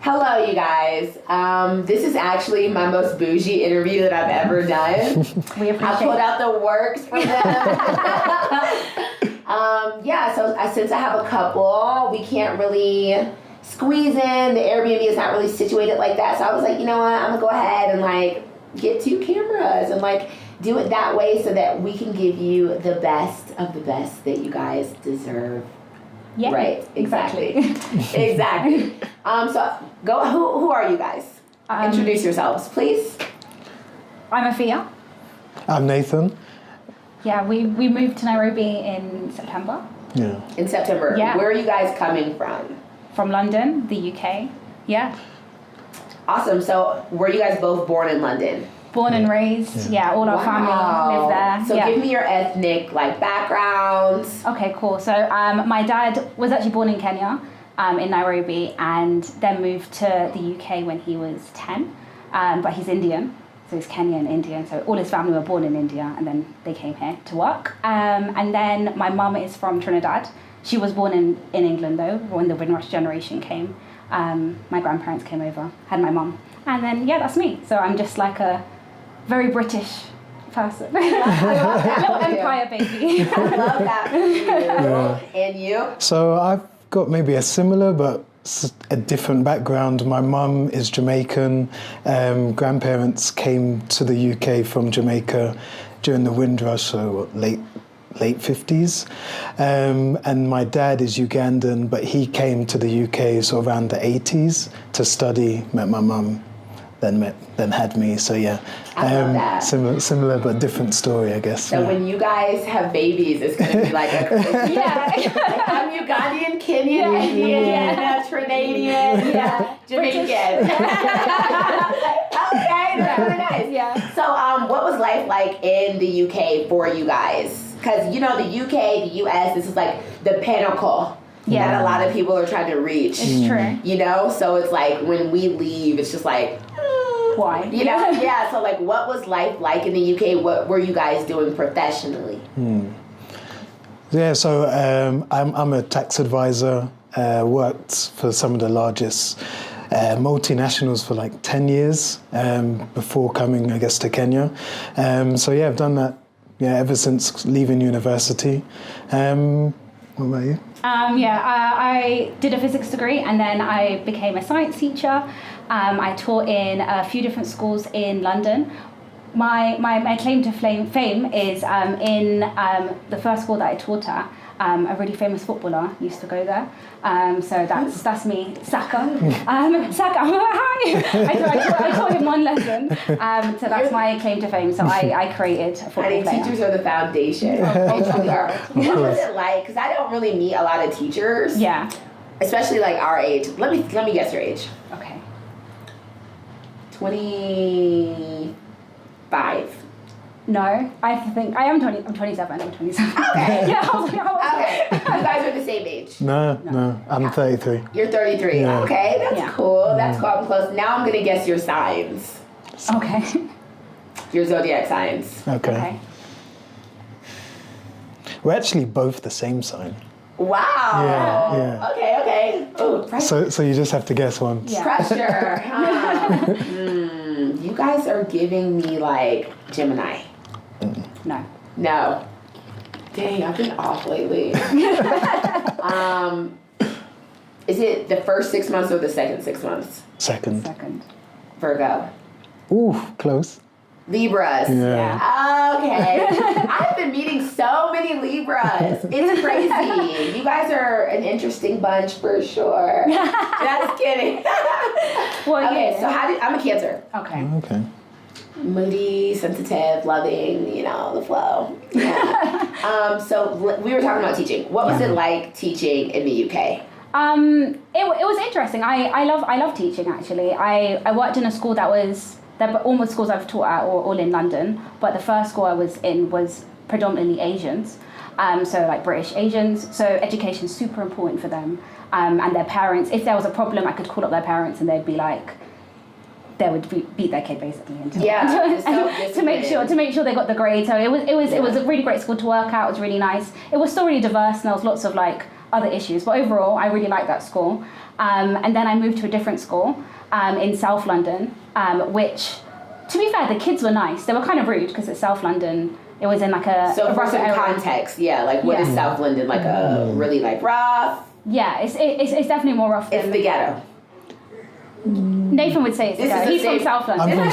Hello, you guys. This is actually my most bougie interview that I've ever done. We appreciate I pulled out the works for them. Since I have a couple, we can't really squeeze in. The Airbnb is not really situated like that. So I was like, you know what? I'm going to go ahead and get 2 cameras and do it that way so that we can give you the best of the best that you guys deserve. Yeah. Right. Exactly. Exactly. So go. Who are you guys? Introduce yourselves, please. I'm Afiya. I'm Nathan. Yeah, we moved to Nairobi in September. Yeah. In September. Yeah. Where are you guys coming from? From London, the UK. Yeah. Awesome. So were you guys both born in London? Born and raised. Yeah, all our family live there. So give me your ethnic backgrounds. Okay, cool. So my dad was actually born in Kenya, in Nairobi, and then moved to the UK when he was 10. But he's Indian, so he's Kenyan Indian. So all his family were born in India, and then they came here to work. And then my mum is from Trinidad. She was born in England though, when the Windrush generation came. My grandparents came over, had my mum, and then that's me. So I'm just like a very British person. I love that. Little empire baby. I love that for you. Yeah. And you? So I've got maybe a similar but a different background. My mum is Jamaican. Grandparents came to the UK from Jamaica during the Windrush, so late 50s. And my dad is Ugandan, but he came to the UK sort of around the 80s to study, met my mum, then had me. So I love that. Similar but different story, I guess. So when you guys have babies, it's going to be like a crazy. I'm Ugandan, Kenyan Indian, Trinidadian, Jamaican. Okay, that's really nice. Yeah. So what was life like in the UK for you guys? Because the UK, the US, this is like the pinnacle that a lot of people are trying to reach. It's true. So it's like when we leave, it's just like, why? Yeah. So what was life like in the UK? What were you guys doing professionally? Yeah, so I'm a tax advisor. Worked for some of the largest multinationals for 10 years before coming, I guess, to Kenya. I've done that. Ever since leaving university. What about you? I did a physics degree and then I became a science teacher. I taught in a few different schools in London. My claim to fame is in the first school that I taught at. A really famous footballer used to go there. So that's me, Saka. Saka, hi! I taught him one lesson. So that's my claim to fame. So I created a football player. Teachers are the foundation. They truly are. What was it like? Because I don't really meet a lot of teachers. Yeah. Especially our age. Let me guess your age. Okay. 25. No, I think I am 20. I'm 27. I'm 27. Okay. Yeah, I was like, okay. You guys are the same age. No. I'm 33. You're 33. Yeah. Okay, that's cool. That's cool. I'm close. Now I'm gonna guess your signs. Okay. Your zodiac signs. Okay. We're actually both the same sign. Wow. Yeah. Okay. Oh, pressure. So you just have to guess once. Yeah. Pressure. Huh? You guys are giving me Gemini. No. Dang, I've been off lately. Is it the first 6 months or the second 6 months? Second. Virgo. Ooh, close. Libras. Yeah. Okay. I've been meeting so many Libras. It's crazy. You guys are an interesting bunch for sure. Just kidding. Well, okay, so I'm a Cancer. Okay. Moody, sensitive, loving, the flow. Yeah. So we were talking about teaching. What was it like teaching in the UK? It was interesting. I love teaching actually. I worked in a school all the schools I've taught at are all in London, but the first school I was in was predominantly Asians. So British Asians. So education's super important for them. And their parents, if there was a problem, I could call up their parents and they'd be like, they would beat their kid basically until to make sure they got the grade. So it was a really great school to work at. It was really nice. It was still really diverse, and there was lots of other issues. But overall, I really liked that school. And then I moved to a different school in South London, which, to be fair, the kids were nice. They were kind of rude because it's South London. It was in like a for some context, like what is South London, like a really like rough? Yeah, it's definitely more rough. It's the ghetto. Nathan would say it's the ghetto. He's from South London. I'm from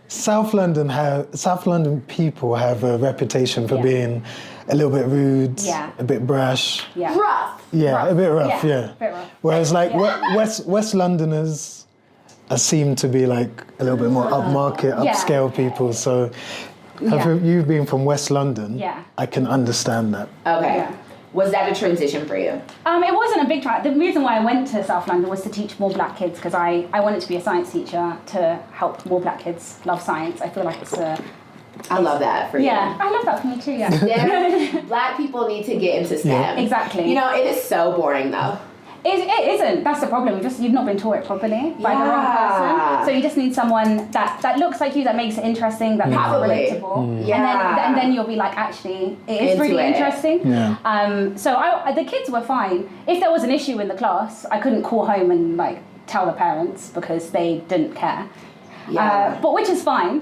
South London. South London people have a reputation for being a little bit rude, a bit brash. Yeah. Rough. Yeah, a bit rough, A bit rough. Whereas like West Londoners seem to be like a little bit more upmarket, upscale people. So you've been from West London. Yeah. I can understand that. Okay. Yeah. Was that a transition for you? It wasn't a big The reason why I went to South London was to teach more black kids because I wanted to be a science teacher to help more black kids love science. I feel like I love that for you. Yeah, I love that for me too, Black people need to get into STEM. Yeah. Exactly. You know, it is so boring though. It isn't. That's the problem. You've not been taught it properly by the wrong person. So you just need someone that looks like you, that makes it interesting, that makes it relatable. Yeah. And then you'll be like, actually, it is really interesting. Yeah. So the kids were fine. If there was an issue in the class, I couldn't call home and like tell the parents because they didn't care. Yeah. But which is fine.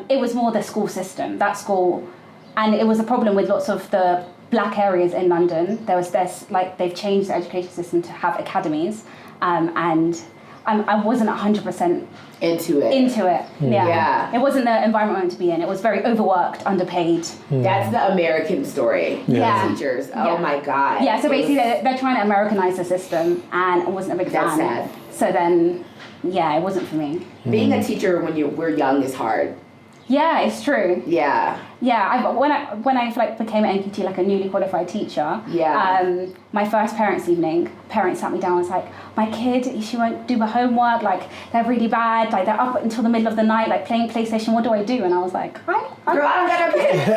It was more the school system. That school, and it was a problem with lots of the black areas in London. They've changed the education system to have academies, and I wasn't 100% into it. Yeah. It wasn't the environment I wanted to be in. It was very overworked, underpaid. That's the American story. Yeah. Teachers. Oh my God. Yeah. So basically, they're trying to Americanize the system, and I wasn't a big fan. That's sad. So then, it wasn't for me. Being a teacher when we're young is hard. Yeah, it's true. Yeah. Yeah, when I like became an NQT, like a newly qualified teacher. Yeah. My first parents' evening, parents sat me down and was like, my kid, she won't do her homework. Like they're really bad. Like they're up until the middle of the night, like playing PlayStation. What do I do? And I was like, Girl, I don't got no kids.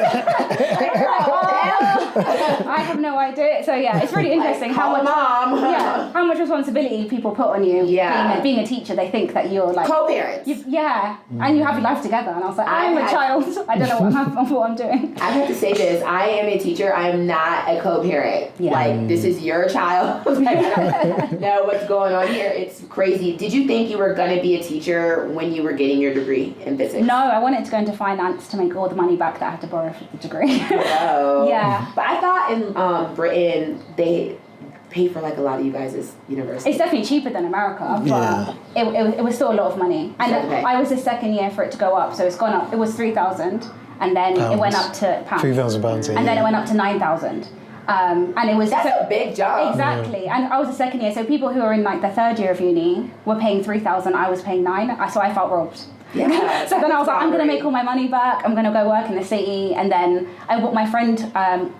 I have no idea. So yeah, it's really interesting how much how much responsibility people put on you. Yeah. Being a teacher, they think that you're like co-parents. And you have your life together. And I was like, I'm a child. I don't know what I'm doing. I have to say this. I am a teacher. I am not a co-parent. Yeah. Like this is your child. Like, I don't know what's going on here. It's crazy. Did you think you were going to be a teacher when you were getting your degree in physics? No, I wanted to go into finance to make all the money back that I had to borrow for the degree. Oh. Yeah. But I thought in Britain they pay for like a lot of you guys' university. It's definitely cheaper than America, but it was still a lot of money. And I was the second year for it to go up, so it's gone up. It was 3,000, and then it went up to pounds. £3,000. And then it went up to 9,000. And it was that's a big job. Exactly. And I was the second year, so people who were in like the third year of uni were paying 3,000. I was paying 9,000, so I felt robbed. Yeah, so then I was like, I'm going to make all my money back. I'm going to go work in the city. And then my friend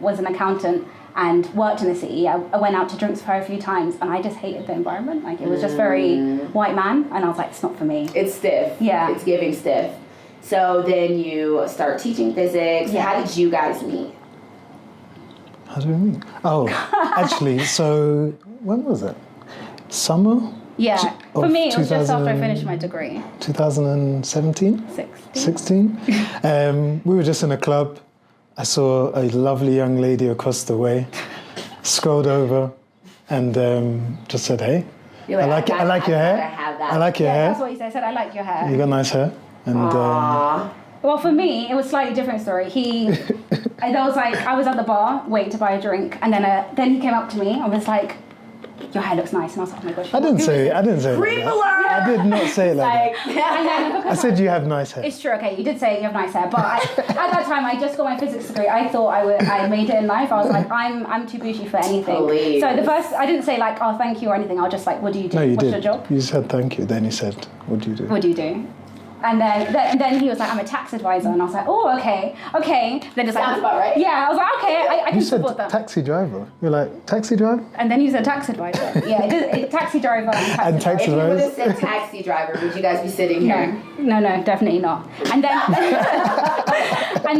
was an accountant and worked in the city. I went out to drinks for her a few times, and I just hated the environment. Like it was just very white man, and I was like, it's not for me. It's stiff. Yeah. It's giving stiff. So then you start teaching physics. Yeah. How did you guys meet? How do we meet? Oh, actually, so when was it? Summer? Yeah. For me, it was just after I 2000 finished my degree. 2017? 16. We were just in a club. I saw a lovely young lady across the way, scrolled over, and just said, "Hey, I like your hair. I like your hair. That's what he said. I said, I like your hair. You got nice hair." And well, for me, it was a slightly different story. I was at the bar waiting to buy a drink, and then he came up to me and was like, your hair looks nice. And I was like, oh my gosh. I didn't say it like Creep that. alert! I did not say it like that. I said you have nice hair. It's true, okay, you did say you have nice hair, but at that time I just got my physics degree. I thought I made it in life. I was like, I'm too bougie for anything. Totally. So I didn't say like, oh, thank you or anything. I was just like, what do you do? No, you What's did. your job? You said thank you. Then you said, what do you do? What do you do? And then he was like, I'm a tax advisor. And I was like, oh, okay. Then it's like, sounds about right. Yeah, I was like, okay, I can support that. You said taxi driver. You're like, taxi driver? And then he said taxi advisor. Yeah, taxi driver and taxi If you advisor. would have said taxi driver, would you guys be sitting here? No, definitely not. And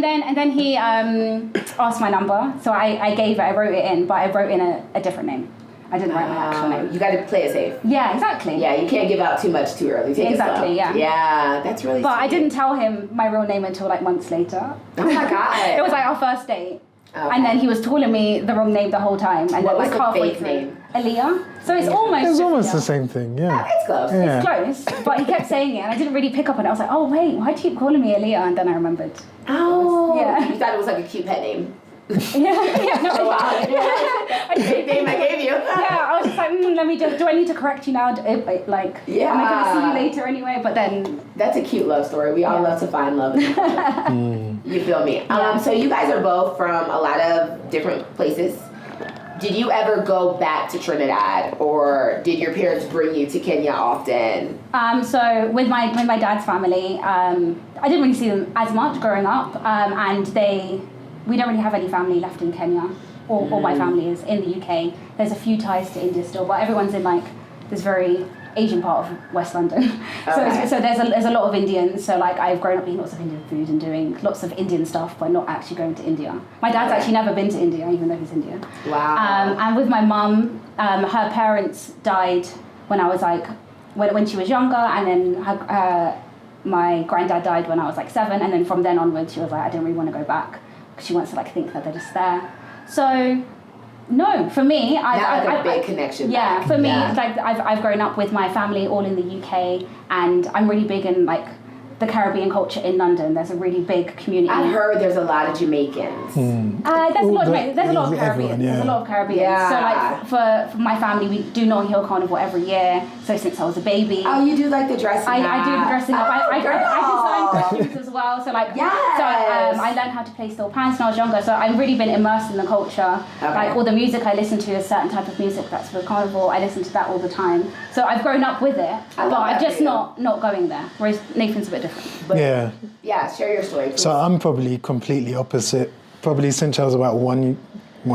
then and then he asked my number, so I gave it. I wrote it in, but I wrote in a different name. I didn't write my actual name. You got to play it safe. Yeah, exactly. Yeah, you can't give out too much too early. Take Exactly, it slow. yeah. Yeah, that's really But sweet. I didn't tell him my real name until like months later. Oh my God. It was like our first date. Okay. And then he was calling me the wrong name the whole time. And What then was like the halfway fake through, name? Aaliyah. So it's almost the same thing, yeah. It's close. Yeah. It's close, but he kept saying it, and I didn't really pick up on it. I was like, oh wait, why do you keep calling me Aaliyah? And then I remembered. Oh. Yeah. You thought it was like a cute pet name. Yeah, no, Oh, wow. Fake name I gave you. yeah, I was just like, do I need to correct you now? Like, Yeah. am I going to see you later anyway? But then, That's a cute love story. We all love to find love. You feel me? So you guys are both from a lot of different places. Did you ever go back to Trinidad, or did your parents bring you to Kenya often? so with my dad's family, I didn't really see them as much growing up, and we don't really have any family left in Kenya. All my family is in the UK. There's a few ties to India still, but everyone's in like this very Asian part of West London. Okay. So there's a lot of Indians. So like I've grown up eating lots of Indian food and doing lots of Indian stuff, but not actually going to India. My dad's actually never been to India, even though he's Indian. Wow. And with my mum, her parents died when I was like when she was younger, and then my granddad died when I was like 7, and then from then onwards she was like, I don't really want to go back. She wants to like think that they're just there. So no, for me, I've a big connection. Yeah, back. for me, like I've grown up with my family all in the UK, and I'm really big in like the Caribbean culture in London. There's a really big community. I've heard there's a lot of Jamaicans. There's a lot of Caribbean. Everyone, yeah. There's a lot of Caribbean. Yeah. So like for my family, we do Notting Hill Carnival every year. So since I was a baby. Oh, you do like the dressing up. I do the dressing up. I design costumes as well. So like, Yes. so I learned how to play steel pans when I was younger. So I've really been immersed in the culture. Okay. Like all the music I listen to is a certain type of music that's for the carnival. I listen to that all the time. So I've grown up with it, but I'm just not going there. Whereas Nathan's a bit different. But Yeah. Yeah, share your story, please. So I'm probably completely opposite. Probably since I was about one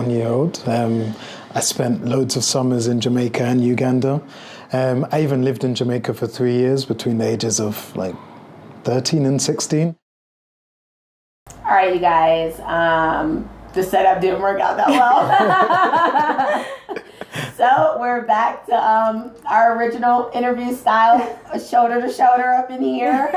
year old. I spent loads of summers in Jamaica and Uganda. I even lived in Jamaica for 3 years between the ages of like 13 and 16. All right, you guys. The setup didn't work out that well. So we're back to our original interview style, shoulder to shoulder up in here.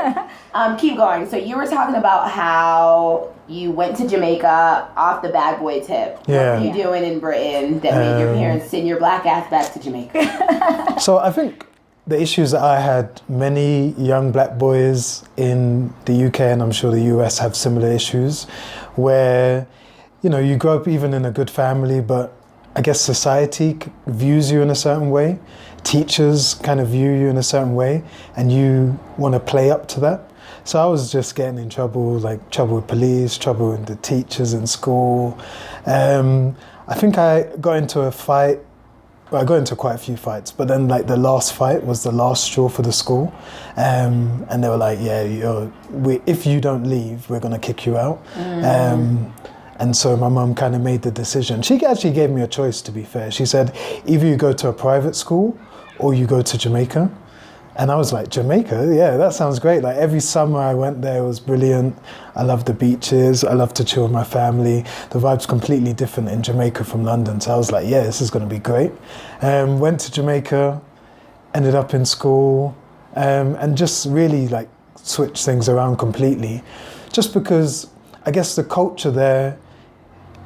Keep going. So you were talking about how you went to Jamaica off the bad boy tip. Yeah. What were you doing in Britain that made your parents send your black ass back to Jamaica? So I think the issues that I had, many young black boys in the UK and I'm sure the US have similar issues, where, you know, you grow up even in a good family, but I guess society views you in a certain way, teachers kind of view you in a certain way, and you want to play up to that. So I was just getting in trouble, like trouble with police, trouble with the teachers in school. I think I got into a fight. Well, I got into quite a few fights, but then like the last fight was the last straw for the school. And they were like, yeah, if you don't leave, we're going to kick you out. And so my mum kind of made the decision. She actually gave me a choice, to be fair. She said, either you go to a private school or you go to Jamaica. And I was like, Jamaica? Yeah, that sounds great. Like every summer I went there, it was brilliant. I loved the beaches. I loved to chill with my family. The vibe's completely different in Jamaica from London. So I was like, yeah, this is going to be great. Went to Jamaica, ended up in school, and just really like switched things around completely. Just because I guess the culture there,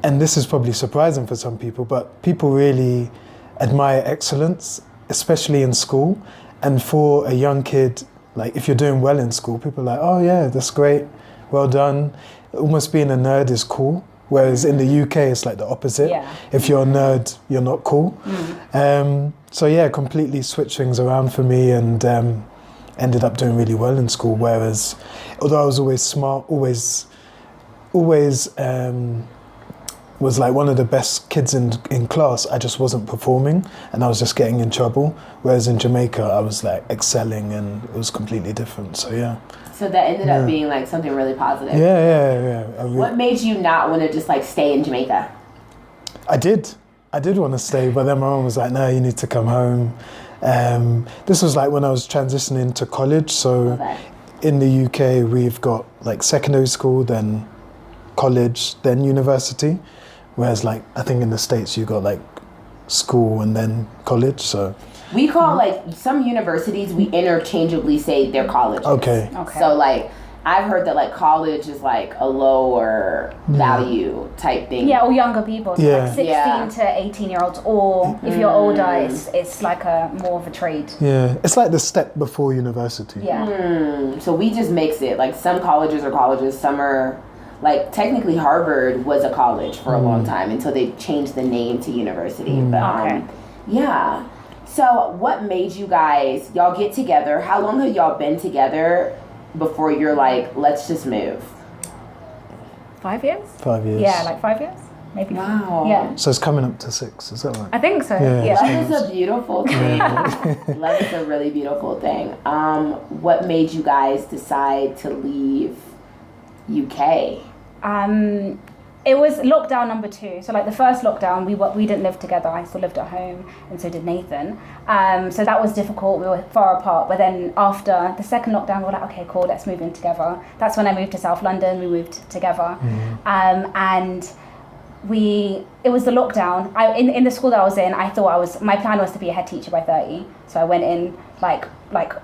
and this is probably surprising for some people, but people really admire excellence, especially in school. And for a young kid, like if you're doing well in school, people are like, oh yeah, that's great, well done. Almost being a nerd is cool. Whereas in the UK, it's like the opposite. Yeah. If you're a nerd, you're not cool. So yeah, completely switched things around for me and ended up doing really well in school. Whereas, although I was always smart, always was like one of the best kids in class, I just wasn't performing and I was just getting in trouble. Whereas in Jamaica, I was like excelling and it was completely different. So yeah. So that ended up being like something really positive. Yeah. What made you not want to just like stay in Jamaica? I did want to stay, but then my mom was like, no, you need to come home. This was like when I was transitioning to college. So in the UK, we've got like secondary school, then college, then university. Whereas like, I think in the States, you got like school and then college, so. We call like some universities, we interchangeably say they're colleges. Okay. So like I've heard that like college is like a lower value type thing. Yeah, or younger people, so like 16 Yeah. to 18-year-olds, or if you're older, it's like a more of a trade. Yeah, it's like the step before university. Yeah. So we just mix it. Like some colleges are colleges, some are like technically Harvard was a college for a long time until they changed the name to university. But yeah. So what made y'all get together? How long have y'all been together before you're like, let's just move? 5 years? 5 years. Yeah, like 5 years, maybe. Wow. Yeah, So it's coming up to 6, is that right? I think so. Yeah. Yeah. Love is a beautiful thing. Love is a really beautiful thing. What made you guys decide to leave UK? It was lockdown number 2. So like the first lockdown, we didn't live together. I still lived at home, and so did Nathan. So that was difficult. We were far apart. But then after the second lockdown, we were like, okay, cool, let's move in together. That's when I moved to South London. We moved together, and it was the lockdown. In the school that I was in, my plan was to be a head teacher by 30. So I went in like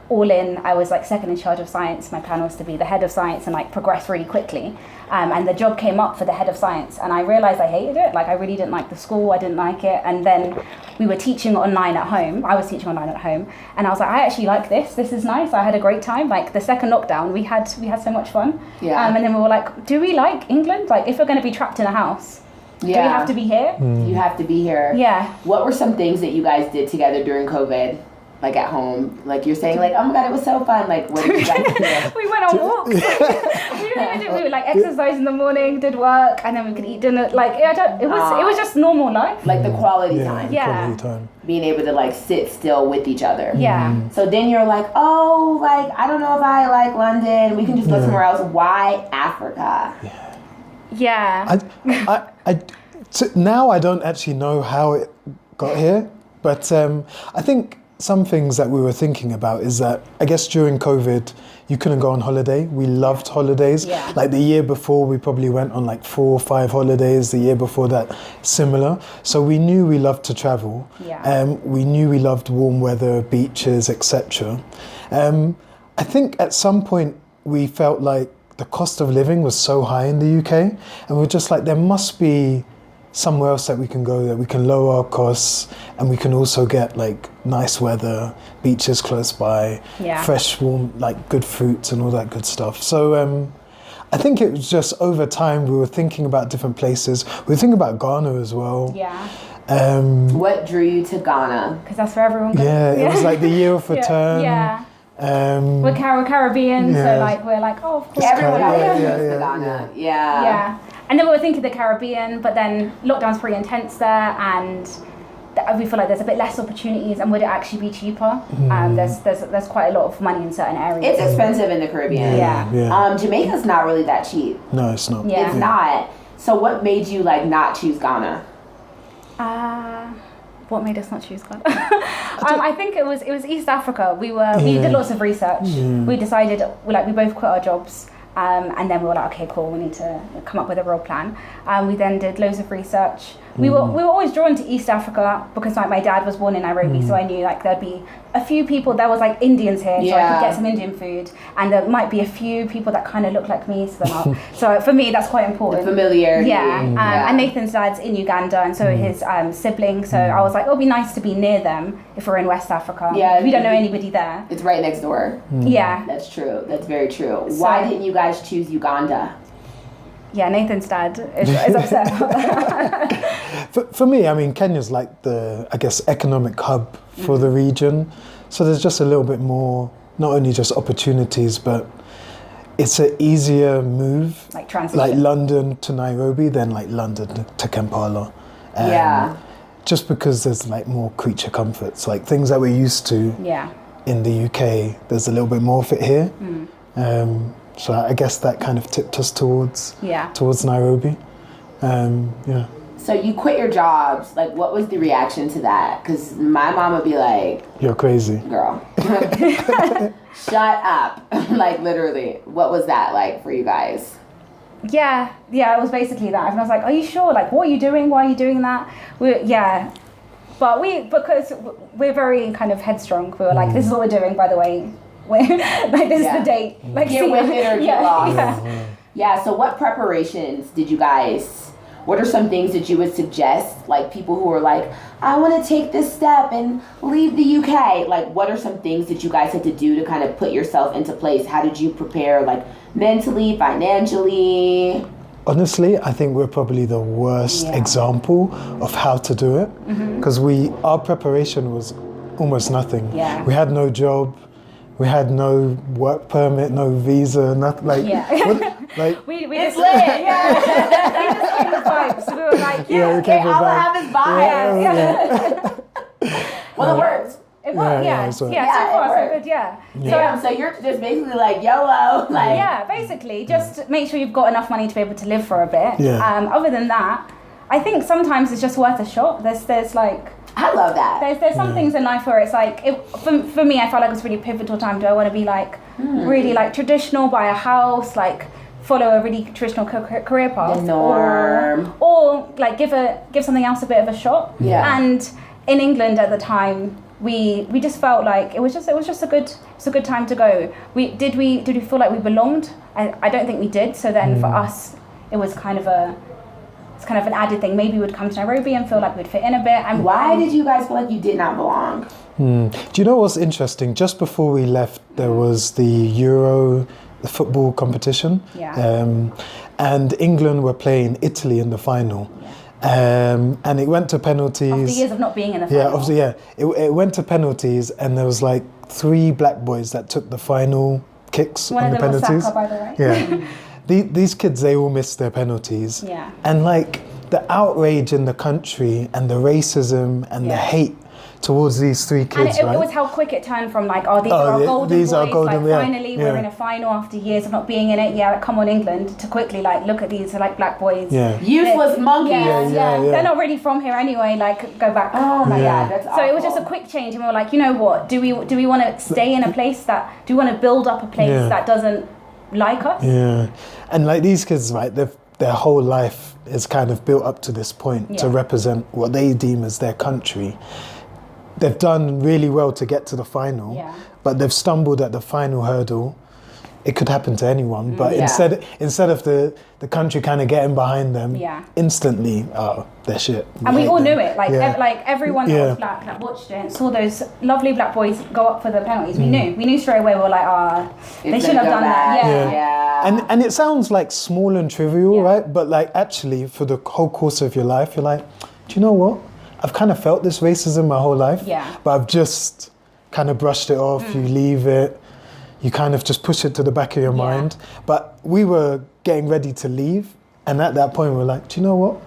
all in. I was like second in charge of science. My plan was to be the head of science and like progress really quickly. And the job came up for the head of science, and I realized I hated it. Like I really didn't like the school. I didn't like it. And then we were teaching online at home. I was teaching online at home, and I was like, I actually like this. This is nice. I had a great time. Like the second lockdown, we had so much fun. Yeah. And then we were like, do we like England? Like if we're going to be trapped in a house, do we have to be here? You have to be here. Yeah. What were some things that you guys did together during COVID? Like at home? Like you're saying like, oh my God, it was so fun. Like what did you guys do? We went on walks. We would like exercise in the morning, did work, and then we could eat dinner. Like it was just normal life. Like the quality time. Yeah. Quality time. Being able to like sit still with each other. Yeah. So then you're like, oh, like I don't know if I like London. We can just go somewhere else. Why Africa? Yeah. Now I don't actually know how it got here, but I think some things that we were thinking about is that I guess during COVID you couldn't go on holiday. We loved holidays. Yeah. Like the year before we probably went on like 4 or 5 holidays. The year before that similar. So we knew we loved to travel. Yeah. We knew we loved warm weather, beaches, etc. I think at some point we felt like the cost of living was so high in the UK, and we're just like, there must be somewhere else that we can go, that we can lower our costs, and we can also get like nice weather, beaches close by, fresh, warm, like good fruits and all that good stuff. So I think it was just over time we were thinking about different places. We were thinking about Ghana as well. Yeah. What drew you to Ghana? Because that's where everyone goes. Yeah, it was like the year of return. Yeah. We're Caribbean, so like we're like, oh, of course. Everyone else Yeah, goes yeah, to yeah, Ghana. Yeah. And then we were thinking the Caribbean, but then lockdown's pretty intense there, and we feel like there's a bit less opportunities, and would it actually be cheaper? There's quite a lot of money in certain areas. It's expensive in the Caribbean. Yeah. Jamaica's not really that cheap. No, it's not. Yeah. It's not. So what made you like not choose Ghana? What made us not choose Ghana? I think it was East Africa. We did lots of research. We decided we both quit our jobs. And then we were like, okay, cool, we need to come up with a real plan. We then did loads of research. We were always drawn to East Africa because like my dad was born in Nairobi, so I knew like there'd be a few people. There was like Indians here, so I could get some Indian food, and there might be a few people that kind of look like me. So for me, that's quite important. The familiarity. Yeah. And Nathan's dad's in Uganda, and so his siblings. So I was like, it'll be nice to be near them if we're in West Africa. Yeah, we don't know anybody there. It's right next door. Yeah, that's true. That's very true. Why didn't you guys choose Uganda? Yeah, Nathan's dad is upset about that. For me, I mean, Kenya's like the, I guess, economic hub for the region. So there's just a little bit more, not only just opportunities, but it's an easier move. Like transition. Like London to Nairobi than like London to Kampala. Just because there's like more creature comforts, like things that we're used to in the UK, there's a little bit more of it here. So I guess that kind of tipped us towards Nairobi. So you quit your jobs. Like, what was the reaction to that? Because my mom would be like, "You're crazy, girl. Shut up." Like literally, what was that like for you guys? Yeah, it was basically that. And I was like, "Are you sure? Like, what are you doing? Why are you doing that?" But because we're very kind of headstrong, we were like, "This is what we're doing, by the way. like this is the date. Like get with it or get lost. Yeah. Yeah, so what preparations did you guys, what are some things that you would suggest, like people who are like, I want to take this step and leave the UK, like what are some things that you guys had to do to kind of put yourself into place? How did you prepare, like mentally, financially? Honestly, I think we're probably the worst example of how to do it, because our preparation was almost nothing. Yeah. We had no job, we had no work permit, no visa, nothing. Like, we It's just lit. yeah. We just came with vibes. We were like, we came with all I vibes. have is vibes. Well, it works. It worked, Yeah, so it far worked. so good, yeah. So you're just basically like YOLO, like Yeah, basically, just make sure you've got enough money to be able to live for a bit. Yeah. Other than that, I think sometimes it's just worth a shot. There's like, I love that. there's some things in life where it's like, for me, I felt like it was a really pivotal time. Do I want to be like really like traditional, buy a house, like follow a really traditional career path, The norm. or like give something else a bit of a shot? Yeah. And in England at the time, we just felt like it was just a good time to go. Did we feel like we belonged? I don't think we did. So then for us, it was kind of an added thing. Maybe we'd come to Nairobi and feel like we'd fit in a bit. And Why did you guys feel like you did not belong? Do you know what's interesting? Just before we left, there was the football competition. And England were playing Italy in the final. And it went to penalties. After years of not being in the final. Yeah, obviously, it went to penalties, and there was like 3 black boys that took the final kicks One on of the them was penalties. Saka, by the way. Yeah. These kids, they all missed their penalties. Yeah. And like the outrage in the country and the racism and the hate towards these 3 kids, And right? it was how quick it turned from like, these are our golden these boys, are golden, like yeah, finally we're yeah. in a final after years of not being in it. Yeah, like, come on England, to quickly like look at these like black boys. Yeah. Useless monkeys. Yeah. They're not really from here anyway. Like go back. Oh my God, that's awful. So it was just a quick change, and we were like, you know what? Do we want to stay in a place do we want to build up a place that doesn't like us? Yeah. And like these kids, right, their whole life is kind of built up to this point to represent what they deem as their country. They've done really well to get to the final, but they've stumbled at the final hurdle. It could happen to anyone, but instead of the country kind of getting behind them, instantly, they're shit. And we all knew it. Like Yeah. everyone that was black that watched it and saw those lovely black boys go up for the penalties. We knew straight away. We were like, they shouldn't have done that. Yeah. And it sounds like small and trivial, right? But like actually, for the whole course of your life, you're like, do you know what? I've kind of felt this racism my whole life, but I've just kind of brushed it off. You leave it. You kind of just push it to the back of your mind. But we were getting ready to leave, and at that point we were like, do you know what?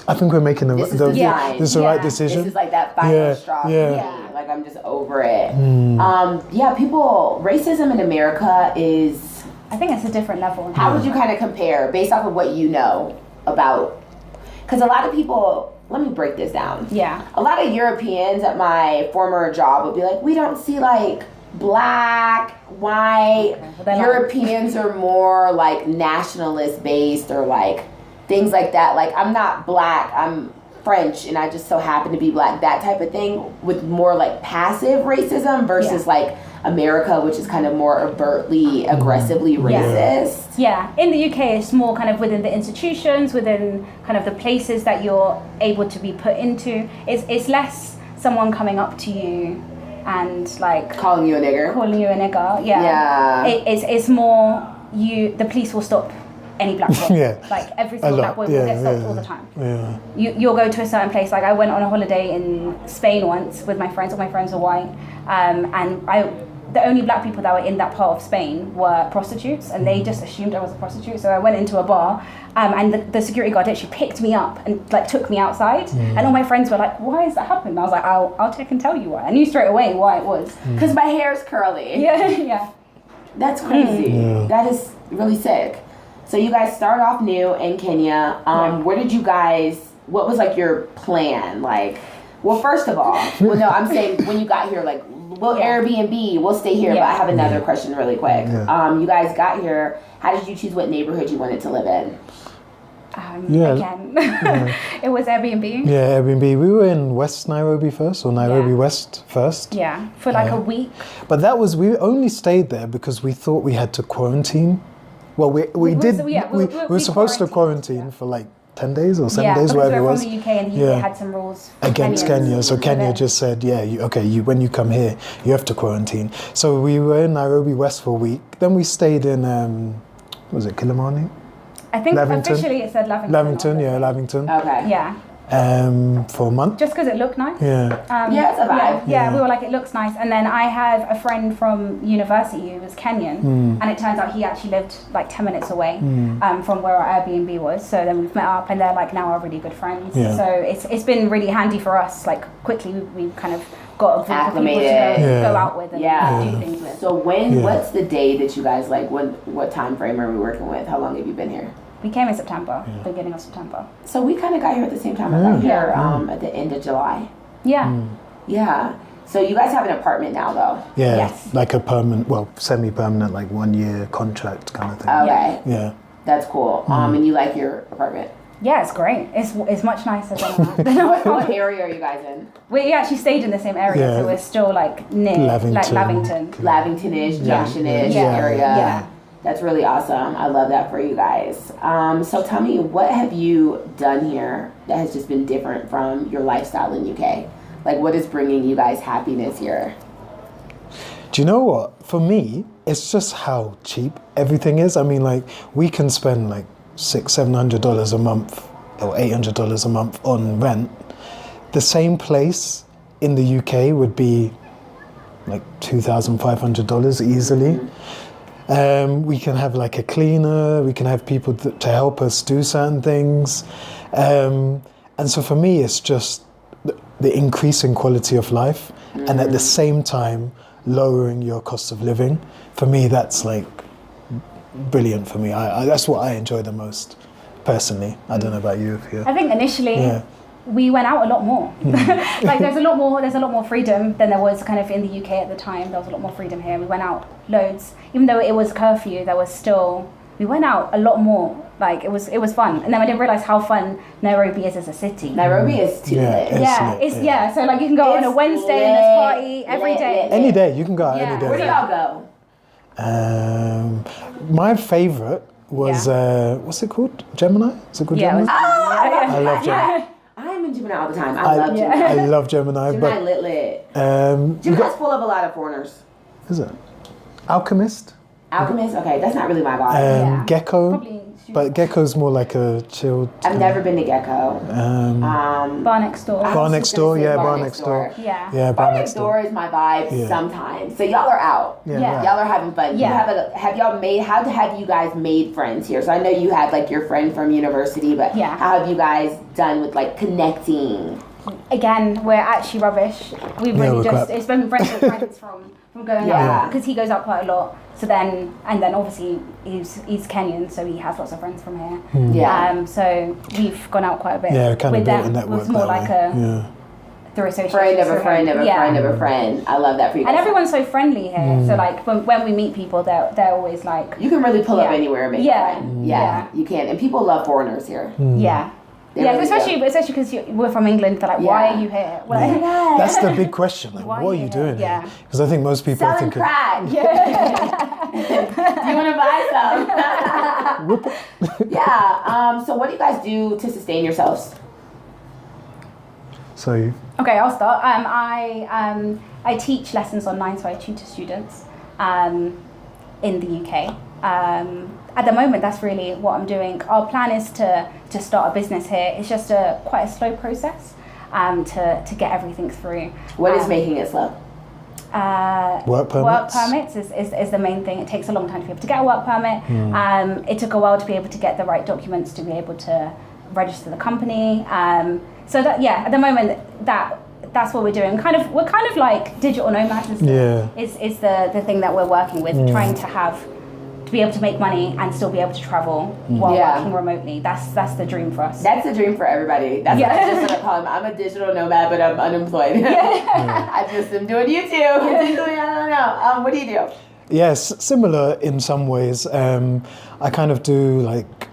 I think we're making This is the right decision. This is like that final straw for me. Like I'm just over it. Racism in America is... I think it's a different level. How would you kind of compare based off of what you know about... Because a lot of people... Let me break this down. Yeah. A lot of Europeans at my former job would be like, we don't see like black, white. Europeans are more like nationalist based or like things like that. Like I'm not black, I'm French and I just so happen to be black. That type of thing with more like passive racism versus like America, which is kind of more overtly, aggressively racist. Yeah, in the UK it's more kind of within the institutions, within kind of the places that you're able to be put into. It's less someone coming up to you and like calling you a nigger. It's more the police will stop any black boy. Like every single black boy will get stopped all the time. You'll go to a certain place. Like I went on a holiday in Spain once with my friends. All my friends are white, and the only black people that were in that part of Spain were prostitutes, and they just assumed I was a prostitute. So I went into a bar, and the security guard actually picked me up and like took me outside. And all my friends were like, "Why is that happening?" And I was like, "I'll check and tell you why." I knew straight away why it was. Because my hair's curly. Yeah. That's crazy. That is really sick. So you guys start off new in Kenya. Where did you guys? What was like your plan? Like, well, first of all, I'm saying when you got here, like. We'll Airbnb, we'll stay here, but I have another question really quick. You guys got here, how did you choose what neighborhood you wanted to live in? Yeah. Again, it was Airbnb. Yeah, Airbnb. We were in West Nairobi first, or Nairobi Yeah. West first. Yeah, for like a week. But we only stayed there because we thought we had to quarantine. Well, we were supposed to quarantine for like 10 days or 7 days, whatever it was. From the UK, and the UK had some rules Against Kenya. So Kenya just said, when you come here, you have to quarantine. So we were in Nairobi West for a week. Then we stayed in, was it Kilimani? I think Lavington? officially it said Lavington. Lavington. Okay. Yeah. For a month. Just because it looked nice. Yeah. It's a vibe. Yeah, we were like, it looks nice. And then I have a friend from university who was Kenyan, and it turns out he actually lived like 10 minutes away from where our Airbnb was. So then we've met up, and they're like now our really good friends. Yeah. So it's been really handy for us. Like quickly, we kind of got a group of people to go out with and do things with. So what's the day that you guys like? What time frame are we working with? How long have you been here? We came in September, beginning of September. So we kind of got here at the same time. I got here at the end of July. Yeah. Yeah. So you guys have an apartment now, though? Yeah. Yes. Like a permanent, semi-permanent, like 1 year contract kind of thing. Okay. Yeah. That's cool. And you like your apartment? Yeah, it's gregreat. It's much nicer than What area are you guys in? We actually stayed in the same area, so we're still like near Lavington. Lavington-ish, Junction-ish area. Yeah. That's really awesome. I love that for you guys. So tell me, what have you done here that has just been different from your lifestyle in UK? Like, what is bringing you guys happiness here? Do you know what? For me, it's just how cheap everything is. I mean, like, we can spend like $600-700 a month or $800 a month on rent. The same place in the UK would be like $2,500 easily. We can have like a cleaner, we can have people to help us do certain things. And so for me, it's just the increase in quality of life and at the same time, lowering your cost of living. For me, that's like brilliant for me. That's what I enjoy the most, personally. I don't know about you, Afiya. I think initially we went out a lot more. Like there's a lot more freedom than there was kind of in the UK at the time. There was a lot more freedom here. We went out loads, even though it was curfew. We went out a lot more. Like it was fun, and then I didn't realize how fun Nairobi is as a city. Nairobi is too lit. So like you can go on a Wednesday and there's party every day. Any day you can go out any day. Where do y'all go? My favorite was what's it called? Gemini? Is it called Gemini? I love Gemini. I'm in Gemini all the time. I love Gemini. I love Gemini. Gemini lit. Gemini's full of a lot of foreigners. Is it? Alchemist? Alchemist? Okay, that's not really my vibe. Gecko? Probably. But Gecko's more like a chilled... I've never been to Gecko. Bar Next Door. Bar Next Door, Bar Next Door. Yeah. Bar Next Door is my vibe sometimes. So y'all are out. Yeah. Y'all are having fun. Yeah. How have you guys made friends here? So I know you had like your friend from university, but how have you guys done with like connecting? Again, we're actually rubbish. We've really it's been friends with friends from going out because he goes out quite a lot. So then obviously he's Kenyan, so he has lots of friends from here. So we've gone out quite a bit. Yeah, kind with of built a network. It was more like through association. Friend of a friend. I love that for you guys. And everyone's so friendly here. So like when we meet people, they're always like... You can really pull up anywhere and make a friend. Yeah, you can. And people love foreigners here. Yeah. Really especially because we're from England. They're like, why are you here? Like, that's the big question. Like, what are you doing here? Because I think most people selling crack. Do you want to buy some? So what do you guys do to sustain yourselves? So. Okay, I'll start. I teach lessons online, so I tutor students in the UK. At the moment, that's really what I'm doing. Our plan is to start a business here. It's just quite a slow process to get everything through. What is making it slow? Work permits? Work permits is the main thing. It takes a long time to be able to get a work permit. It took a while to be able to get the right documents to be able to register the company. So that at the moment that's what we're doing. We're kind of like digital nomads. Is the thing that we're working with, trying to be able to make money and still be able to travel while working remotely. That's the dream for us. That's the dream for everybody. That's what I just want to call them. I'm a digital nomad, but I'm unemployed. I just am doing YouTube. I don't know. What do you do? Yes, similar in some ways. I kind of do like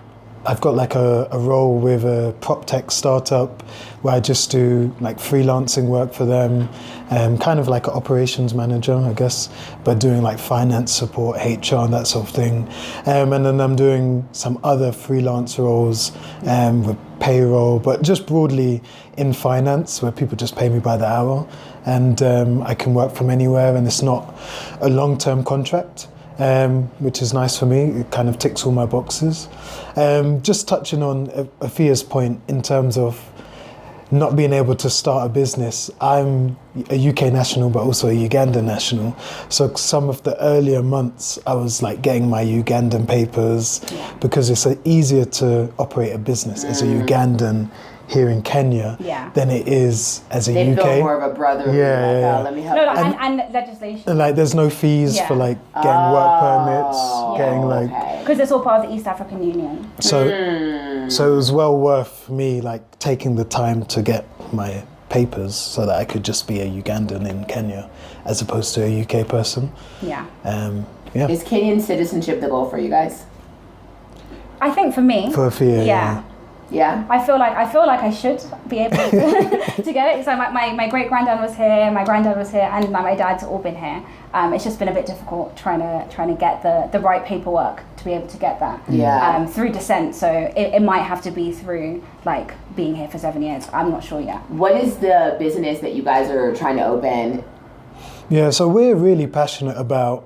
I've got like a role with a prop tech startup where I just do like freelancing work for them, kind of like an operations manager, I guess, but doing like finance support, HR, and that sort of thing. And then I'm doing some other freelance roles with payroll, but just broadly in finance, where people just pay me by the hour, and I can work from anywhere, and it's not a long-term contract. Which is nice for me. It kind of ticks all my boxes. Just touching on Afiya's point in terms of not being able to start a business. I'm a UK national, but also a Ugandan national. So some of the earlier months, I was like getting my Ugandan papers because it's easier to operate a business as a Ugandan here in Kenya than it is as a they UK. They feel more of a brother. Let me help you. And legislation. And like, there's no fees for like getting work permits, getting like. Because it's all part of the East African Union. So it was well worth me like taking the time to get my papers so that I could just be a Ugandan in Kenya as opposed to a UK person. Yeah. Is Kenyan citizenship the goal for you guys? I think for me. For Afiya, Yeah. I feel like I should be able to get it. So my great granddad was here, my granddad was here, and my dad's all been here. It's just been a bit difficult trying to get the right paperwork to be able to get that. Yeah. Through descent, so it might have to be through like being here for 7 years. I'm not sure yet. What is the business that you guys are trying to open? Yeah, so we're really passionate about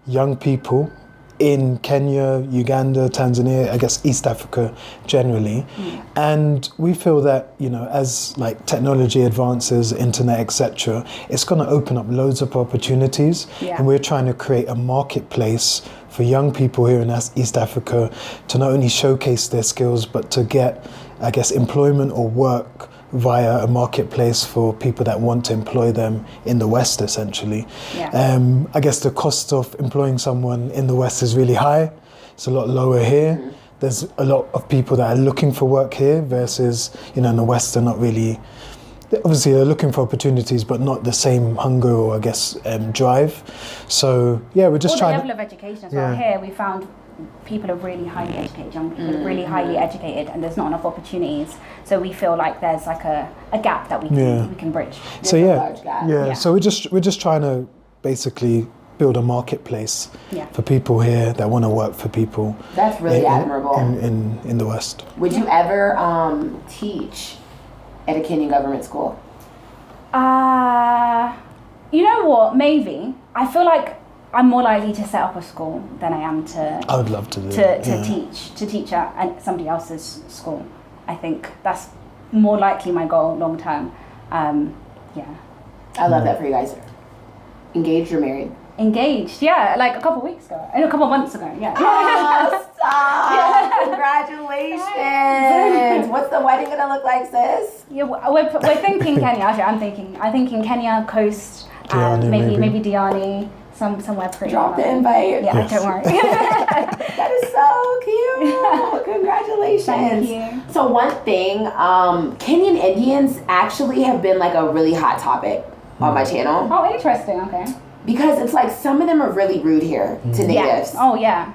young people in Kenya, Uganda, Tanzania, I guess East Africa generally. And we feel that, you know, as like technology advances, internet, etc., it's going to open up loads of opportunities. And we're trying to create a marketplace for young people here in East Africa to not only showcase their skills, but to get, I guess, employment or work via a marketplace for people that want to employ them in the West, essentially. I guess the cost of employing someone in the West is really high. It's a lot lower here. There's a lot of people that are looking for work here versus, you know, in the West they're not really, obviously they're looking for opportunities, but not the same hunger or I guess drive. So yeah, we're just trying the level of education as well. Here we found people are really highly educated, young people are really highly educated, and there's not enough opportunities. So we feel like there's like a gap that we can bridge. So so we're just trying to basically build a marketplace for people here that want to work for people. That's really admirable. In the West. Would you ever teach at a Kenyan government school? You know what? Maybe. I feel like I'm more likely to set up a school than I am to. I would love to do to teach at somebody else's school. I think that's more likely my goal long term. I love that for you guys. Engaged or married? Engaged, like a couple months ago. Oh, stop! Congratulations! What's the wedding gonna look like, sis? Yeah, we're thinking Kenya. Actually, I'm thinking Kenya coast, and maybe Diani. Somewhere pretty. Drop the invite. Yeah, don't worry. That is so cute. Congratulations. Thank you. So one thing, Kenyan Indians actually have been like a really hot topic on my channel. Oh, interesting. Okay. Because it's like some of them are really rude here to natives. Oh yeah.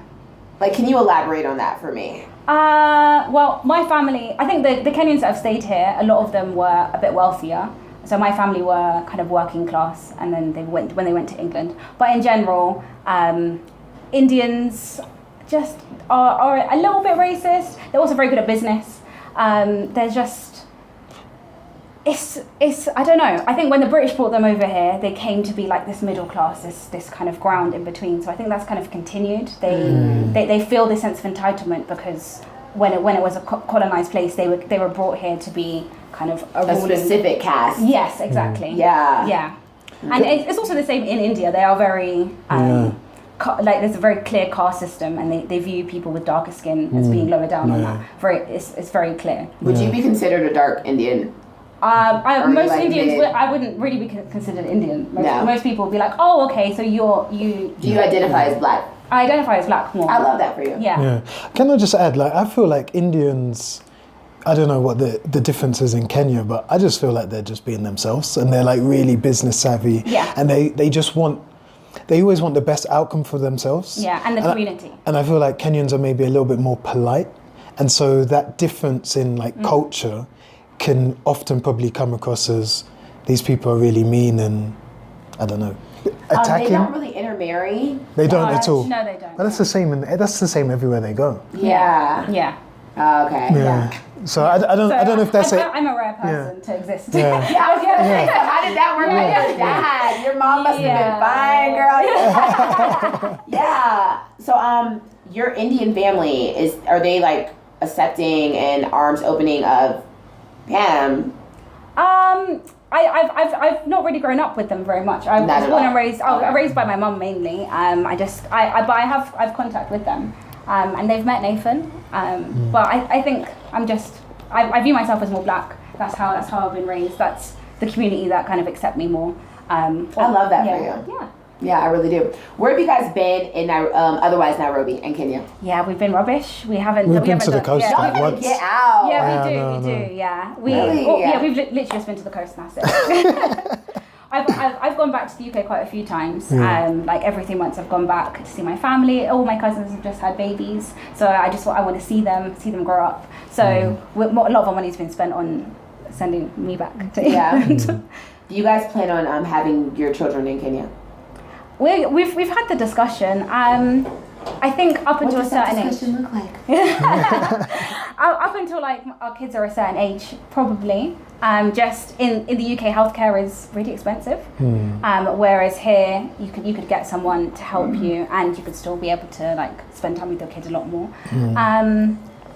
Like, can you elaborate on that for me? Well, my family, I think the Kenyans that have stayed here, a lot of them were a bit wealthier. So my family were kind of working class, and then when they went to England. But in general, Indians just are a little bit racist. They're also very good at business. They're just, it's I don't know. I think when the British brought them over here, they came to be like this middle class, this kind of ground in between. So I think that's kind of continued. They feel this sense of entitlement because when it was a colonized place, they were brought here to be kind of a specific caste. Yes, exactly. Yeah. And it's also the same in India. They are very like there's a very clear caste system, and they view people with darker skin as being lower down on that. It's very clear. Would you be considered a dark Indian? Most like Indians, I wouldn't really be considered Indian. Most people would be like, oh, okay, so you. Do you identify as black? I identify as black more. I love that for you. Yeah. Can I just add, like, I feel like Indians, I don't know what the difference is in Kenya, but I just feel like they're just being themselves, and they're like really business savvy. Yeah. And they always want the best outcome for themselves. Yeah, and the community. And I feel like Kenyans are maybe a little bit more polite And so that difference in like culture can often probably come across as these people are really mean and, I don't know, attacking. They don't really intermarry. They don't at all. No, they don't. But that's the same. That's the same everywhere they go. Yeah. Yeah. Okay. Yeah. So I don't know if that's I'm a rare person to exist. Yeah. Yeah, I was gonna say, so how did that work with your dad? Your mom must have been fine, girl. Yeah. So your Indian family are they like accepting and arms opening of him? I've not really grown up with them very much. I was born and raised. I was raised by my mum mainly. But I have contact with them, and they've met Nathan. But I think I view myself as more black. That's how I've been raised. That's the community that kind of accept me more. I love that for you. Yeah. Yeah, I really do. Where have you guys been in otherwise Nairobi and Kenya? Yeah, we've been rubbish. We haven't. We've been to the coast Y'all once. get out. Yeah, we do. Yeah, we've literally just been to the coast and that's it. I've gone back to the UK quite a few times. Like every 3 months I've gone back to see my family. All my cousins have just had babies, so I want to see them grow up. So a lot of our money's been spent on sending me back to England. Do you guys plan on having your children in Kenya? We've had the discussion. I think up until a certain age. What does that discussion look like? Up until like our kids are a certain age, probably. Just in the UK, healthcare is really expensive. Whereas here, you could get someone to help you, and you could still be able to like spend time with your kids a lot more.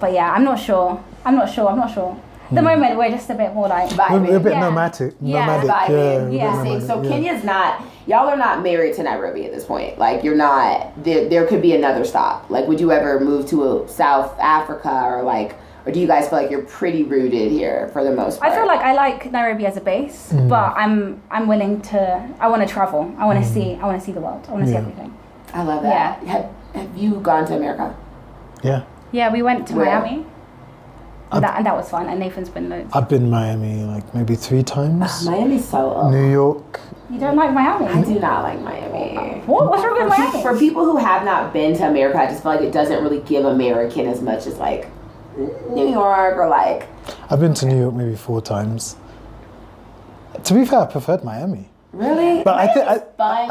But yeah, I'm not sure. At the moment, we're just a bit more like We're a bit nomadic. So Kenya's not. Y'all are not married to Nairobi at this point. Like you're not. There could be another stop. Like, would you ever move to South Africa or do you guys feel like you're pretty rooted here for the most part? I feel like I like Nairobi as a base, but I'm willing to. I want to travel. I want to see. I want to see the world. I want to see everything. I love that. Yeah. Have you gone to America? Yeah. Yeah, we went to Where? Miami. And that was fun. And Nathan's been loads. I've been Miami like maybe 3 times. Miami's so New York. You don't like Miami? I do not like Miami. What's wrong with Miami? For people who have not been to America, I just feel like it doesn't really give American as much as like New York or like. I've been to New York maybe 4 times. To be fair, I preferred Miami. Really? But I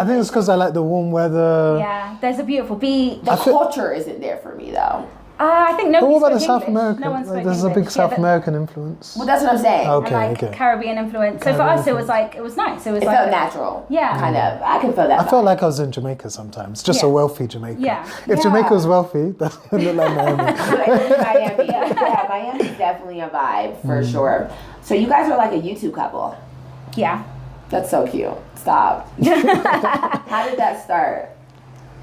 think it's because I like the warm weather. Yeah, there's a beautiful beach. The culture isn't there for me though. I think But nobody what about the spoke South English. American? No one spoke There's a big English. South American influence. Well, that's what I'm saying. Okay, and like Caribbean influence. So for us, it was nice. It was It like felt natural. Yeah. Kind of. I can feel that. I felt like I was in Jamaica sometimes, just a wealthy Jamaica. Yeah. If Jamaica was wealthy, that would look like Miami. Miami. Yeah, Miami's definitely a vibe for sure. So you guys are like a YouTube couple. Yeah. That's so cute. Stop. How did that start?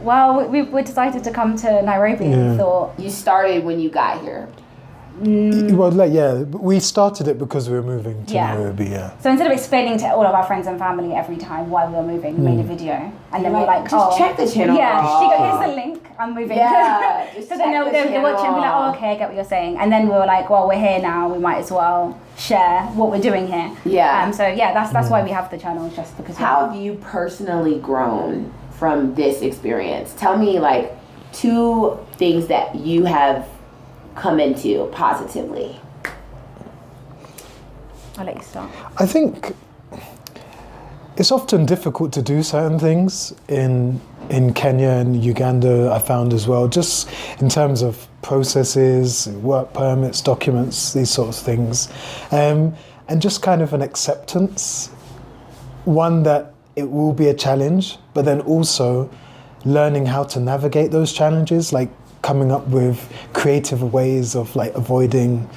Well, we decided to come to Nairobi and thought... You started when you got here. Well, we started it because we were moving to Nairobi, So instead of explaining to all of our friends and family every time why we were moving, we made a video. And then we're like, just check the channel. Yeah, girl. she goes, here's the link, I'm moving. Yeah, just so then they'll watch it and be like, oh, okay, I get what you're saying. And then we were like, well, we're here now, we might as well share what we're doing here. Yeah. So yeah, that's why we have the channel, just because. How have you personally grown from this experience? Tell me like 2 things that you have come into positively. I'll let you start. I think it's often difficult to do certain things in Kenya and Uganda, I found as well, just in terms of processes, work permits, documents, these sorts of things. And just kind of an acceptance. One, that it will be a challenge, but then also learning how to navigate those challenges, like coming up with creative ways of like avoiding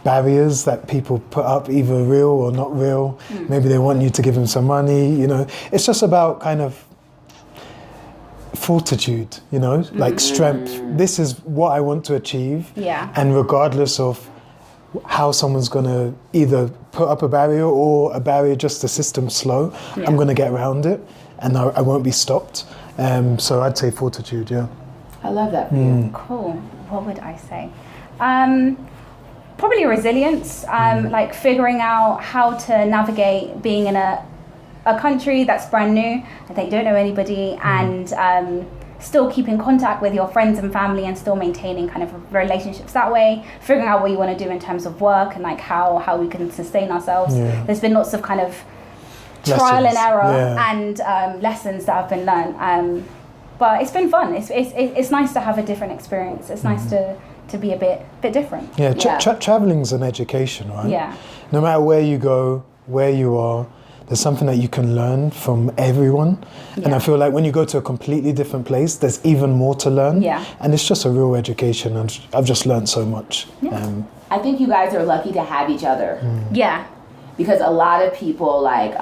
barriers that people put up, either real or not real. Maybe they want you to give them some money, It's just about kind of fortitude, like strength. This is what I want to achieve. Yeah. And regardless of how someone's going to either put up a barrier or a barrier, just the system's slow, I'm going to get around it and I won't be stopped. So I'd say fortitude, yeah. I love that for you. Cool. What would I say? Probably resilience, like figuring out how to navigate being in a country that's brand new, that they don't know anybody, and still keep in contact with your friends and family and still maintaining kind of relationships that way, figuring out what you want to do in terms of work and like how we can sustain ourselves. Yeah. There's been lots of kind of trial and Lessons, error yeah. and lessons that have been learned. But it's been fun. It's nice to have a different experience. It's nice to be a bit different. Yeah, traveling's an education, right? Yeah. No matter where you go, where you are, there's something that you can learn from everyone. And I feel like when you go to a completely different place, there's even more to learn. Yeah. And it's just a real education, and I've just learned so much. Yeah. I think you guys are lucky to have each other. Yeah. Because a lot of people, like,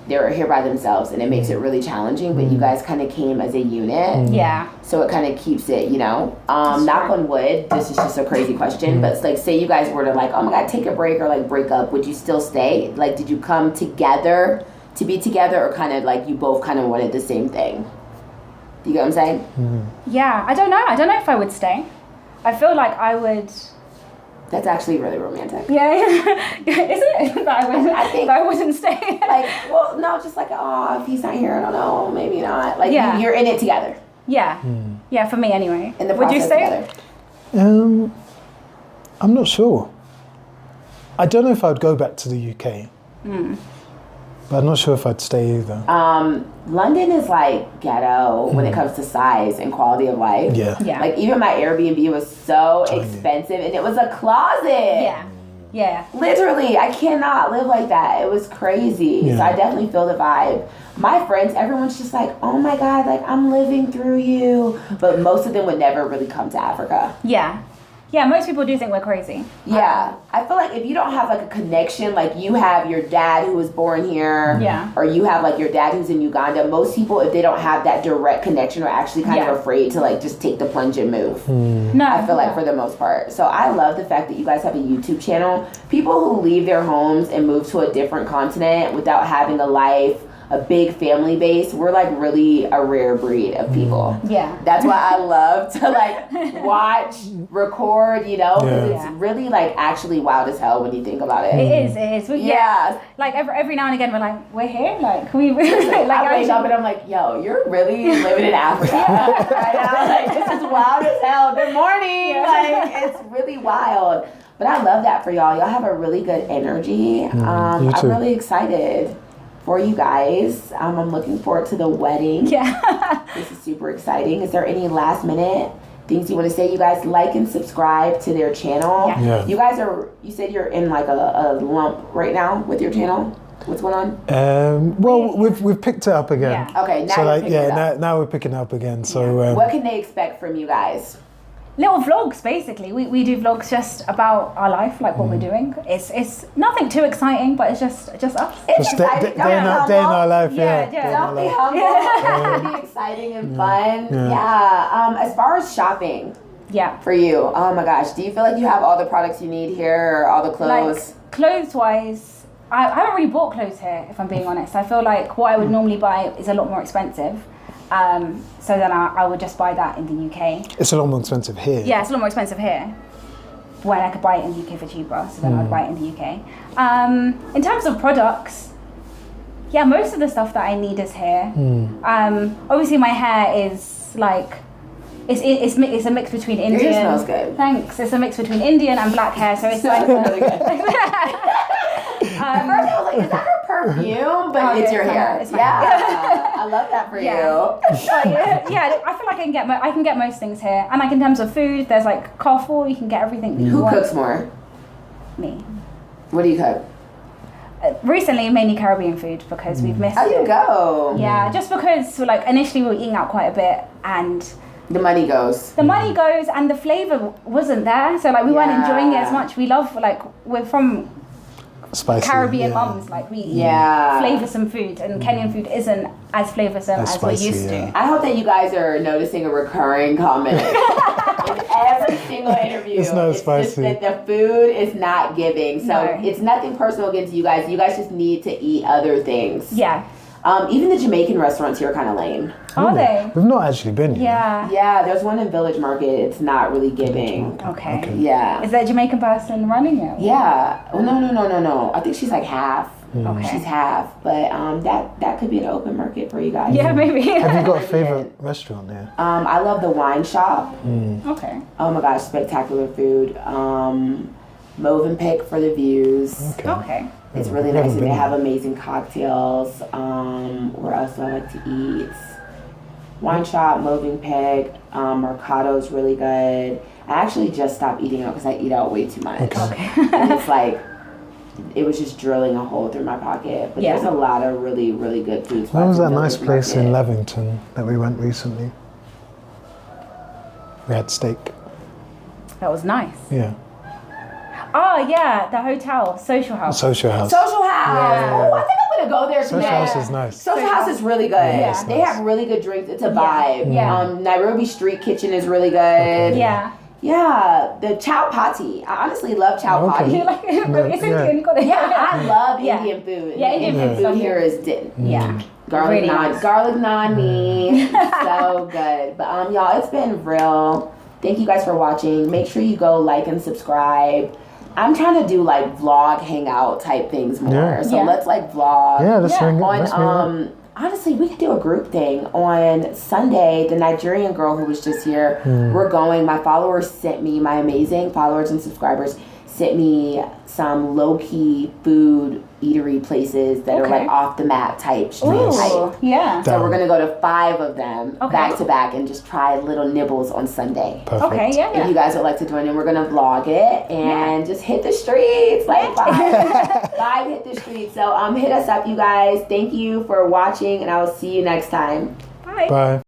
they're here by themselves, and it makes it really challenging, but you guys kind of came as a unit. Yeah. So it kind of keeps it, knock on wood, this is just a crazy question, but it's like, say you guys were to like, oh my God, take a break or like break up, would you still stay? Like, did you come together to be together, or kind of like you both kind of wanted the same thing? Do you get what I'm saying? Yeah, I don't know if I would stay. I feel like I would... That's actually really romantic. Yeah. Is it? I think I wouldn't stay. Like, well, no, just like, oh, if he's not here, I don't know, maybe not. Like, Yeah. you're in it together. Yeah. Yeah, for me anyway. In the would you process stay? together. I'm not sure. I don't know if I'd go back to the UK. But I'm not sure if I'd stay either. London is like ghetto when it comes to size and quality of life. Yeah. Yeah. Like, even my Airbnb was so expensive, and it was a closet. Yeah. Yeah. Literally, I cannot live like that. It was crazy. Yeah. So I definitely feel the vibe. My friends, everyone's just like, oh my God, like, I'm living through you. But most of them would never really come to Africa. Yeah. Yeah, most people do think we're crazy. Yeah. I feel like if you don't have like a connection, like you have your dad who was born here, Yeah. or you have like your dad who's in Uganda, most people, if they don't have that direct connection, are actually kind of afraid to like just take the plunge and move. No. I feel like for the most part. So I love the fact that you guys have a YouTube channel. People who leave their homes and move to a different continent without having a life, a big family base, we're like really a rare breed of people. Yeah. That's why I love to like watch, record, because it's really like actually wild as hell when you think about it. It is. Yeah. Like every now and again, we're like, we're here. Like, can we? Like, I wake up and I'm like, yo, you're really living in Africa right now. Like, this is wild as hell. Good morning. Yeah. Like, it's really wild. But I love that for y'all. Y'all have a really good energy. I'm really excited for you guys. I'm looking forward to the wedding. Yeah. This is super exciting. Is there any last minute things you want to say? You guys like and subscribe to their channel. Yeah. You guys you said you're in like a lump right now with your channel. What's going on? Well, we've picked it up again. Yeah. Okay, now So you're like, picking it up. now we're picking it up again. So What can they expect from you guys? Little vlogs, basically. We do vlogs just about our life, like what we're doing. It's nothing too exciting, but it's just us. It's just day in our life, Yeah, Day in our Don't be life. humble. It's gonna be exciting and fun. Yeah. As far as shopping Yeah. for you, oh my gosh, do you feel like you have all the products you need here, or all the clothes? Like, clothes-wise, I haven't really bought clothes here, if I'm being honest. I feel like what I would normally buy is a lot more expensive. So then I would just buy that in the UK. It's a lot more expensive here. Yeah, it's a lot more expensive here. When I could buy it in the UK for cheaper, so then I'd buy it in the UK. In terms of products, yeah, most of the stuff that I need is here. Obviously, my hair is like, it's a mix between Indian. Your hair smells good. Thanks. It's a mix between Indian and black hair, so it's like. really good. At first I was like, is that her perfume? But it's your hair. It's my Yeah. I love that for you. But yeah, I feel like I can get most things here. And like in terms of food, there's like Carrefour, you can get everything that you Who want. cooks more? Me. What do you cook? Recently, mainly Caribbean food because we've missed How you it. go? Yeah, just because like initially we were eating out quite a bit and The money goes. the money goes and the flavour wasn't there. So like we weren't enjoying it as much. We love we're from Spicy, Caribbean mums, like we eat flavoursome food, and Kenyan food isn't as flavoursome as spicy, we're used to. I hope that you guys are noticing a recurring comment in every single interview. It's not spicy. Just that the food is not giving. So No. it's nothing personal against you guys. You guys just need to eat other things. Yeah. Even the Jamaican restaurants here are kind of lame. Are they? We've not actually been here. Yeah. Yeah, there's one in Village Market. It's not really giving. Okay. Yeah. Is there a Jamaican person running it? Yeah. Oh, no. I think she's like half. Okay. She's half, but that could be an open market for you guys. Yeah, maybe. Have you got a favorite restaurant there? I love the wine shop. Okay. Oh my gosh, spectacular food. Movenpick for the views. Okay. It's really nice, and they have amazing cocktails. Where else do I like to eat? Wine shop, Movenpick, Mercado's really good. I actually just stopped eating out because I eat out way too much. Okay. And it's like, it was just drilling a hole through my pocket. But there's a lot of really, really good food spots. What was that in nice Village place in Market. Levington that we went recently? We had steak. That was nice. Yeah. Oh, yeah, the hotel, Social House. Social House. Social House. Yeah. Oh, I think I'm gonna go there Social tonight. House is nice. Social House is really good. Yeah. They have really good drinks. It's a vibe. Yeah. Nairobi Street Kitchen is really good. Okay. Yeah. Yeah, the chow pati. I honestly love chow Okay. pati. You like it? No, It's yeah. Indian. You got it. Yeah, I love Yeah. Indian food. Yeah, Indian food food. here is Yeah. garlic Really naan, nice. garlic naan so good. But y'all, it's been real. Thank you guys for watching. Make sure you go like and subscribe. I'm trying to do like vlog hangout type things more. Yeah. So Yeah. let's like vlog. Yeah, let's Yeah. ring it. On Let's meet up. honestly, we could do a group thing on Sunday. The Nigerian girl who was just here, we're going. My followers sent me, my amazing followers and subscribers sent me some low key food eatery places that are Okay. like off the map type street Ooh, type. yeah. So we're gonna go to 5 of them Okay. back to back and just try little nibbles on Sunday. Perfect. Okay, If yeah. you guys would like to join in, we're gonna vlog it and just hit the streets like vibe hit the streets. So hit us up, you guys. Thank you for watching, and I will see you next time. Bye. Bye.